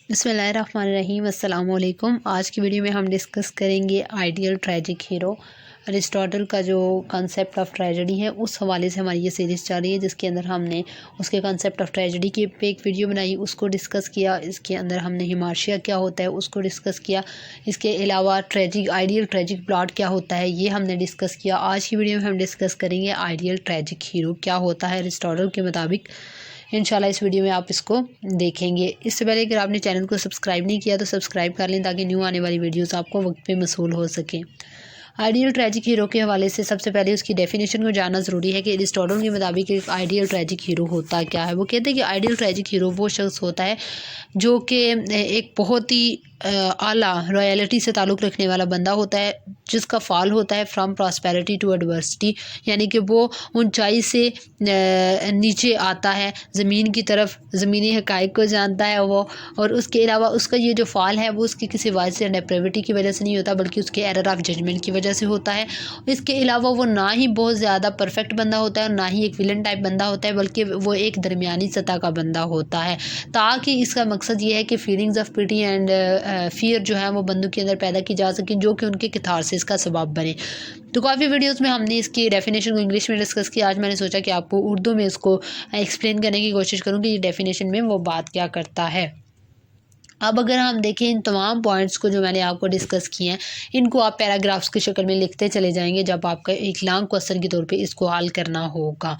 बिस्मिल्लाहिर्रहमानिर्रहीम अस्सलाम वालेकुम। आज की वीडियो में हम डिस्कस करेंगे आइडियल ट्रेजिक हीरो। अरिस्टोटल का जो कंसेप्ट ऑफ ट्रेजेडी है उस हवाले से हमारी ये सीरीज़ चल रही है, जिसके अंदर हमने उसके कंसेप्ट ऑफ ट्रेजेडी की पे एक वीडियो बनाई, उसको डिस्कस किया। इसके अंदर हमने हिमार्शिया क्या होता है उसको डिस्कस किया। इसके अलावा आइडियल ट्रेजिक प्लॉट क्या होता है ये हमने डिस्कस किया। आज की वीडियो में हम डिस्कस करेंगे आइडियल ट्रेजिक हीरो क्या होता है अरिस्टोटल के मुताबिक। इंशाल्लाह इस वीडियो में आप इसको देखेंगे। इससे पहले अगर आपने चैनल को सब्सक्राइब नहीं किया तो सब्सक्राइब कर लें, ताकि न्यू आने वाली वीडियोस आपको वक्त पे मसूल हो सके। आइडियल ट्रेजिक हीरो के हवाले से सबसे पहले उसकी डेफिनेशन को जानना ज़रूरी है कि अरिस्टोटल के मुताबिक एक आइडियल ट्रेजिक हीरो होता क्या है। वो कहते हैं कि आइडियल ट्रेजिक हीरो वो शख्स होता है जो कि एक बहुत ही आला रॉयल्टी से ताल्लुक़ रखने वाला बंदा होता है, जिसका फ़ॉल होता है फ्रॉम प्रॉस्पेरिटी टू एडवर्सिटी, यानी कि वो ऊंचाई से नीचे आता है ज़मीन की तरफ, ज़मीनी हक़ाइक़ को जानता है वो। और उसके अलावा उसका ये जो फ़ॉल है वो उसकी किसी वाइस या डेप्रेविटी की वजह से नहीं होता, बल्कि उसके एरर ऑफ जजमेंट की वजह से होता है। इसके अलावा वो ना ही बहुत ज़्यादा परफेक्ट बंदा होता है और ना ही एक विलन टाइप बंदा होता है, बल्कि वो एक दरमियानी सतह का बंदा होता है, ताकि इसका मकसद ये है कि feelings of pity and fear जो है वो बंदों के अंदर पैदा की जा सके, जो कि उनके कैथारसिस का सबब बने। तो काफ़ी वीडियोस में हमने इसकी डेफिनेशन को इंग्लिश में डिस्कस किया। आज मैंने सोचा कि आपको उर्दू में इसको एक्सप्लेन करने की कोशिश करूँ कि ये डेफिनेशन में वो बात क्या करता है। अब अगर हम देखें इन तमाम पॉइंट्स को जो मैंने आपको डिस्कस किए हैं, इनको आप पैराग्राफ्स की शक्ल में लिखते चले जाएंगे जब आपका एक लॉन्ग क्वेश्चन के तौर पे इसको हल करना होगा।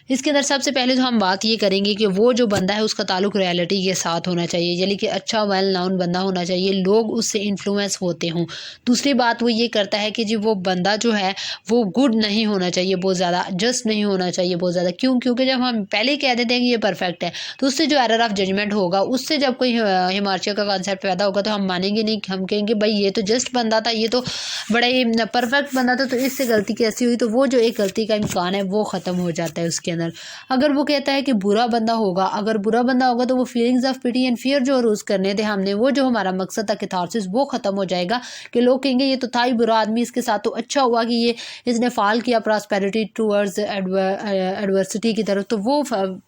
इसके अंदर सबसे पहले तो हम बात ये करेंगे कि वो जो बंदा है उसका ताल्लुक रियलिटी के साथ होना चाहिए, यानी कि अच्छा वेल नाउन बंदा होना चाहिए, लोग उससे इन्फ्लुएंस होते हों। दूसरी बात वो ये करता है कि जी वो बंदा जो है वो गुड नहीं होना चाहिए बहुत ज़्यादा, जस्ट नहीं होना चाहिए बहुत ज़्यादा। क्योंकि जब हम पहले ही कह देते हैं कि ये परफेक्ट है, तो उससे जो एरर ऑफ जजमेंट होगा, उससे जब कोई हिमार्शिया का कॉन्सेप्ट पैदा होगा तो हम मानेंगे नहीं। हम कहेंगे भाई ये तो जस्ट बंदा था, ये तो बड़ा ही परफेक्ट बंदा था, तो इससे गलती कैसी हुई। तो वो जो एक गलती का इम्कान है वो ख़त्म हो जाता है उसके अंदर। अगर वो कहता है कि बुरा बंदा होगा, अगर बुरा बंदा होगा तो वो feelings of pity and fear जो अरूज करने थे हमने, वो जो हमारा मकसद था कैथारसिस, वो ख़त्म हो जाएगा कि लोग कहेंगे ये तो था ही बुरा आदमी, इसके साथ तो अच्छा हुआ कि ये इसने फॉल किया प्रॉस्पेरिटी टूवर्ड्स एडवर्सिटी की तरफ। तो वो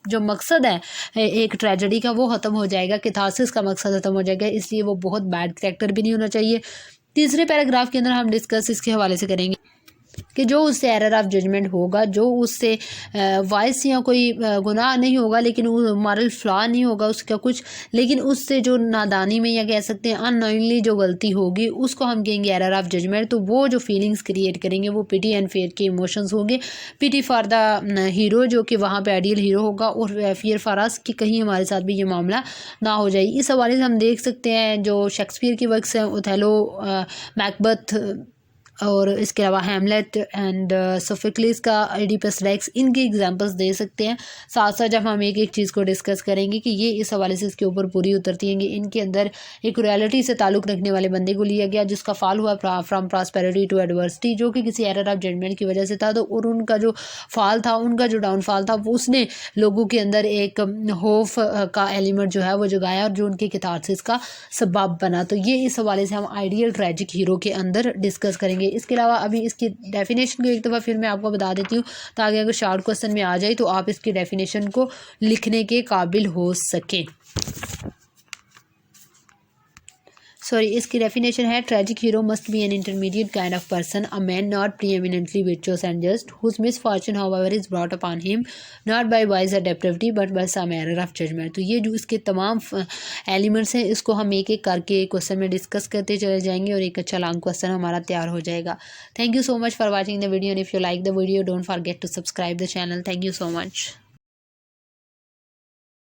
जो मकसद है एक ट्रेजेडी का वो ख़त्म हो जाएगा, कैथारसिस का मकसद ख़त्म हो जाएगा, इसलिए वो बहुत बैड कैरेक्टर भी नहीं होना चाहिए। तीसरे पैराग्राफ के अंदर हम डिस्कस इसके हवाले से करेंगे कि जो उससे एरर ऑफ जजमेंट होगा, जो उससे वाइस या कोई गुनाह नहीं होगा, लेकिन वो मॉरल फ्लॉ नहीं होगा उसका कुछ, लेकिन उससे जो नादानी में या कह सकते हैं अननोइंगली जो गलती होगी उसको हम कहेंगे एरर ऑफ जजमेंट। तो वो जो फीलिंग्स क्रिएट करेंगे वो पिटी एंड फेयर के इमोशंस होंगे। पिटी फॉर द हीरो जो कि वहाँ पे आइडियल हीरो होगा, और फियर फॉर अस कि कहीं हमारे साथ भी ये मामला ना हो जाए। इस हवाले से हम देख सकते हैं जो शेक्सपियर की वर्क्स हैं, ओथेलो, मैकबथ, और इसके अलावा हैमलेट एंड सोफोक्लिस का एडिपस रेक्स, इनके एग्जांपल्स दे सकते हैं। साथ साथ जब हम एक एक चीज़ को डिस्कस करेंगे कि ये इस हवाले से इसके ऊपर पूरी उतरती हैं कि इनके अंदर एक रियलिटी से ताल्लुक़ रखने वाले बंदे को लिया गया, जिसका फॉल हुआ फ्रॉम प्रॉस्पेरिटी टू एडवर्सिटी, जो कि किसी एरर ऑफ जजमेंट की वजह से था। तो और उनका जो फॉल था, उनका जो डाउनफॉल था, वो उसने लोगों के अंदर एक होप का एलिमेंट जो है वो जगाया, और जो उनके कैथारसिस का सबब बना। तो ये इस हवाले से हम आइडियल ट्रेजिक हीरो के अंदर डिस्कस करेंगे। इसके अलावा अभी इसकी डेफिनेशन को एक दफ़ा फिर मैं आपको बता देती हूँ, ताकि अगर शॉर्ट क्वेश्चन में आ जाए तो आप इसकी डेफिनेशन को लिखने के काबिल हो सकें। इसकी डेफिनेशन है tragic hero must be an intermediate kind of person, a man not preeminently virtuous and just, whose misfortune however is brought upon him not by wise or depravity but by some error of judgment। तो ये जो इसके तमाम elements हैं, इसको हम एक एक करके क्वेश्चन में डिस्कस करते चले जाएंगे और एक अच्छा लॉन्ग क्वेश्चन हमारा तैयार हो जाएगा। Thank you so much for watching the video, and if you like the video don't forget to subscribe the channel. Thank you so much.